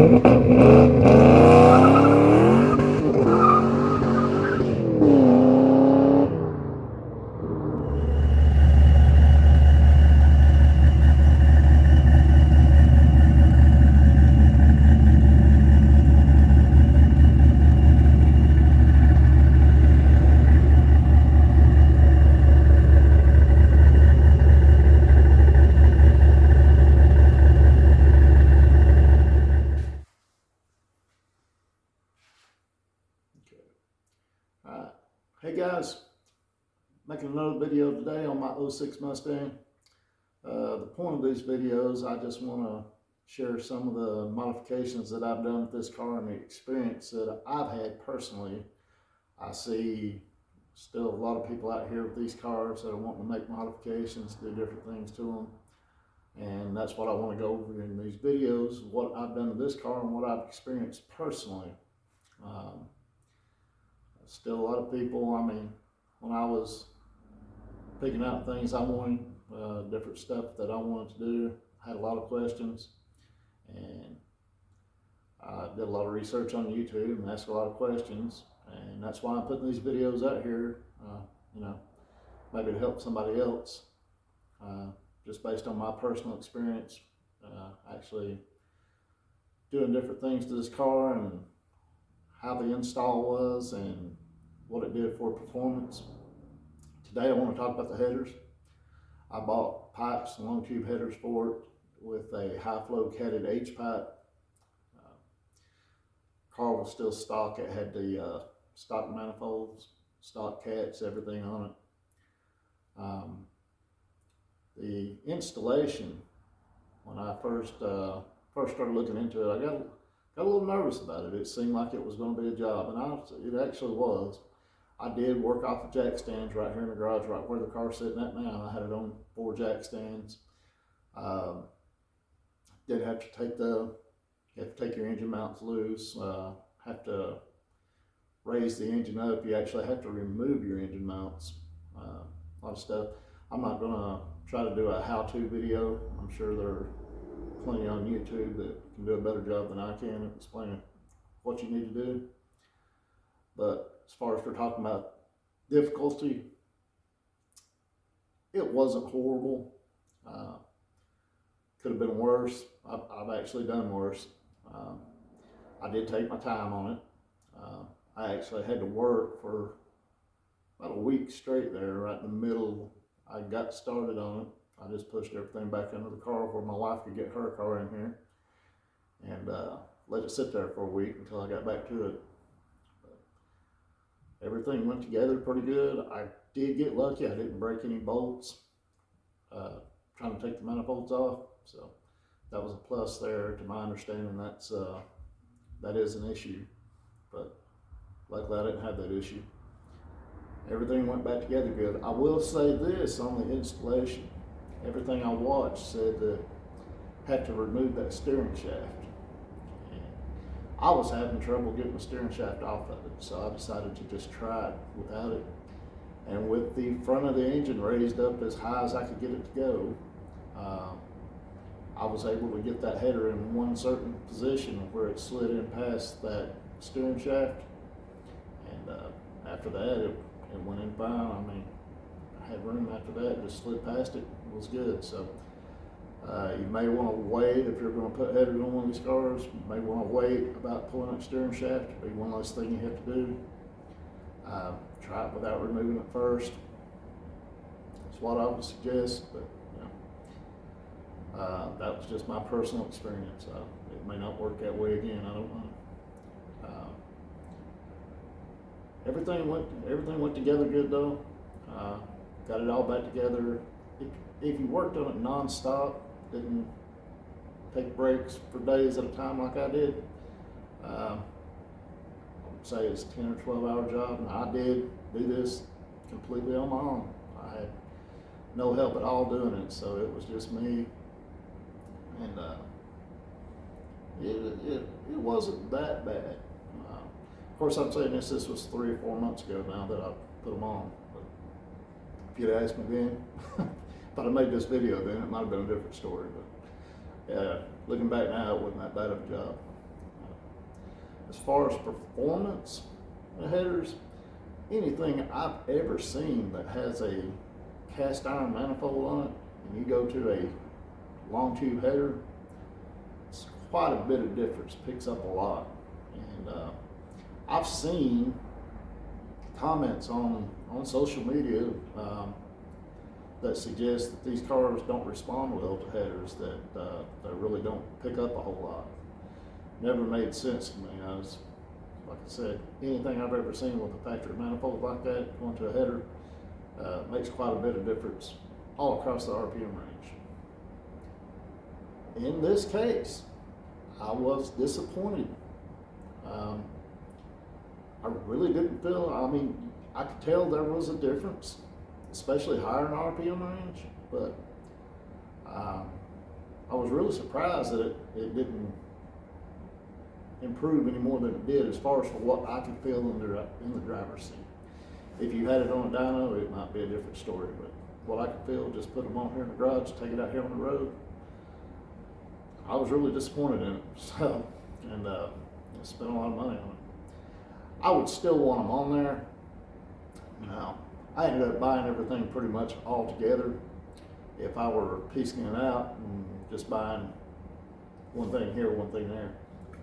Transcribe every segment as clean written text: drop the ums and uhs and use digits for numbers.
Alright, hey guys, making another video today on my '06 Mustang. The point of these videos, I just want to share some of the modifications that I've done with this car and the experience that I've had personally. I see still a lot of people out here with these cars that are wanting to make modifications, do different things to them. And that's what I want to go over in these videos, what I've done to this car and what I've experienced personally. Still a lot of people, I mean, when I was picking out things I wanted, different stuff that I wanted to do, I had a lot of questions, and I did a lot of research on YouTube and asked a lot of questions, and that's why I'm putting these videos out here, you know, maybe to help somebody else, just based on my personal experience, actually doing different things to this car and how the install was and what it did for performance. Today I want to talk about the headers. I bought pipes, long tube headers for it with a high flow catted H pipe. Car was still stock. It had the stock manifolds, stock cats, everything on it. The installation, when I first started looking into it, I got a little nervous about it. It seemed like it was going to be a job, and it actually was. I did work off of jack stands right here in the garage, right where the car's sitting at now. I had it on 4 jack stands. Did have to take your engine mounts loose. Have to raise the engine up. You actually have to remove your engine mounts. A lot of stuff. I'm not going to try to do a how-to video. I'm sure there are plenty on YouTube that can do a better job than I can at explaining what you need to do. But as far as we're talking about difficulty, it wasn't horrible. Could have been worse. I've actually done worse. I did take my time on it. I actually had to work for about a week straight there, right in the middle. I got started on it. I just pushed everything back into the car where my wife could get her car in here and let it sit there for a week until I got back to it. But everything went together pretty good. I did get lucky. I didn't break any bolts trying to take the manifolds off, so that was a plus there. To my understanding, that is an issue, but luckily I didn't have that issue. Everything went back together good. I will say this on the installation. Everything I watched said that I had to remove that steering shaft. And I was having trouble getting the steering shaft off of it, so I decided to just try it without it. And with the front of the engine raised up as high as I could get it to go, I was able to get that header in one certain position where it slid in past that steering shaft. And after that, it went in fine. I mean, I had room after that, just slid past it. It was good. So you may want to wait if you're going to put headers on one of these cars. You may want to wait about pulling that steering shaft. It'll be one less thing you have to do. Try it without removing it first. That's what I would suggest, but that was just my personal experience. It may not work that way again. I don't know. Everything went together good though. Got it all back together. If you worked on it non-stop, didn't take breaks for days at a time like I did, I would say it's a 10 or 12 hour job, and I did do this completely on my own. I had no help at all doing it, so it was just me, and it wasn't that bad. Of course, I'm saying this was 3 or 4 months ago now that I put them on. But if you'd asked me then, if I'd have made this video then, it might have been a different story. But looking back now, it wasn't that bad of a job. as far as performance of headers, anything I've ever seen that has a cast iron manifold on it, and you go to a long tube header, it's quite a bit of difference, picks up a lot. And I've seen comments on social media that suggest that these cars don't respond well to headers, that really don't pick up a whole lot. Never made sense to me. Like I said, anything I've ever seen with a factory manifold like that going to a header makes quite a bit of difference all across the RPM range. In this case, I was disappointed. I really didn't feel, I mean, I could tell there was a difference, especially higher in RPM range, but I was really surprised that it didn't improve any more than it did as far as for what I could feel in the driver's seat. If you had it on a dyno, it might be a different story, but what I could feel, just put them on here in the garage, take it out here on the road, I was really disappointed in it. So, and spent a lot of money on it. I would still want them on there. Now, I ended up buying everything pretty much all together. If I were piecing it out and just buying one thing here, one thing there,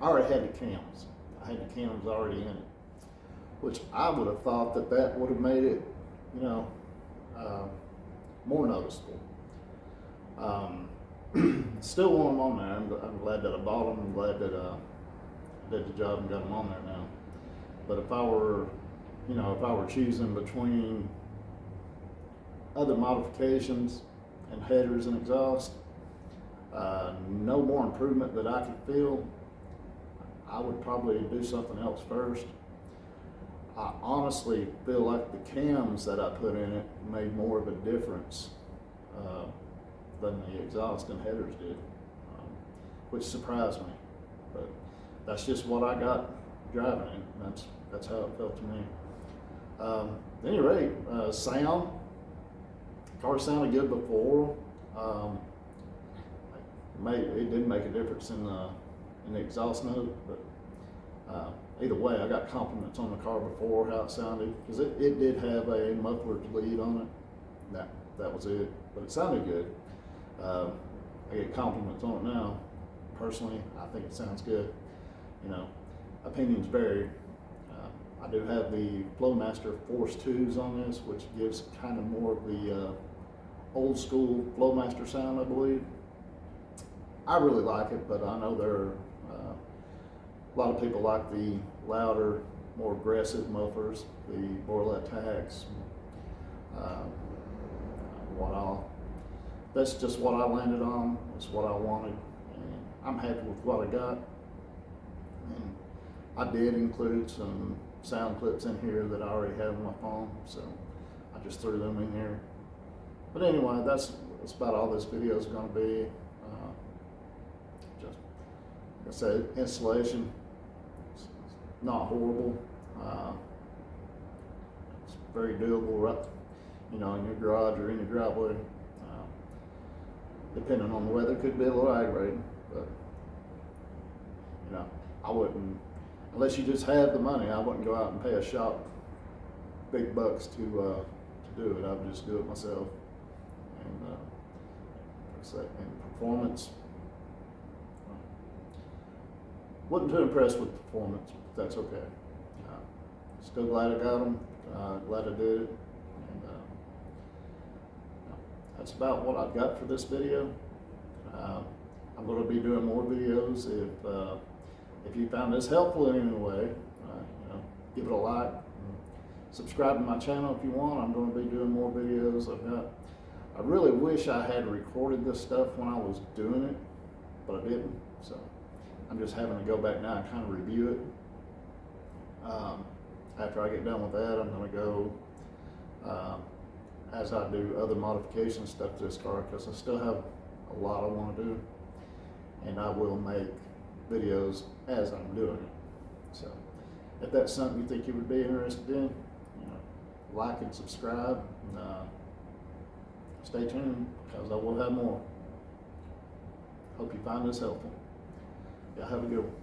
I already had the cams. I had the cams already in it, which I would have thought that would have made it, more noticeable. Still want them on there. I'm glad that I bought them. I'm glad that I did the job and got them on there now. But if I were choosing between other modifications and headers and exhaust, no more improvement that I could feel, I would probably do something else first. I honestly feel like the cams that I put in it made more of a difference than the exhaust and headers did, which surprised me. But that's just what I got driving it. That's how it felt to me. At any rate, sound. The car sounded good before. It did make a difference in the exhaust note, but either way, I got compliments on the car before how it sounded, because it did have a muffler's lead on it. That was it, but it sounded good. I get compliments on it now. Personally, I think it sounds good. Opinions vary. I do have the Flowmaster Force 2s on this, which gives kind of more of the old school Flowmaster sound, I believe. I really like it, but I know there are a lot of people like the louder, more aggressive mufflers, the Borla attacks. That's just what I landed on. It's what I wanted, and I'm happy with what I got. And I did include some sound clips in here that I already have on my phone, so I just threw them in here. But anyway, that's about all this video is going to be. Just like I said, installation. It's not horrible. It's very doable, right? In your garage or in your driveway. Depending on the weather, could be a little aggravating, but I wouldn't, unless you just have the money, I wouldn't go out and pay a shop big bucks to do it. I would just do it myself. And like I say, in performance, wasn't too impressed with the performance, but that's okay. Still glad I got them. Glad I did it. That's about what I've got for this video. I'm going to be doing more videos. If you found this helpful in any way, give it a like. Subscribe to my channel if you want. I'm going to be doing more videos. I really wish I had recorded this stuff when I was doing it, but I didn't. So I'm just having to go back now and kind of review it. After I get done with that, I'm going to go as I do other modification stuff to this car, because I still have a lot I want to do, and I will make videos as I'm doing it. So if that's something you think you would be interested in, like and subscribe, and stay tuned, because I will have more. Hope you find this helpful. Yeah, have a good one.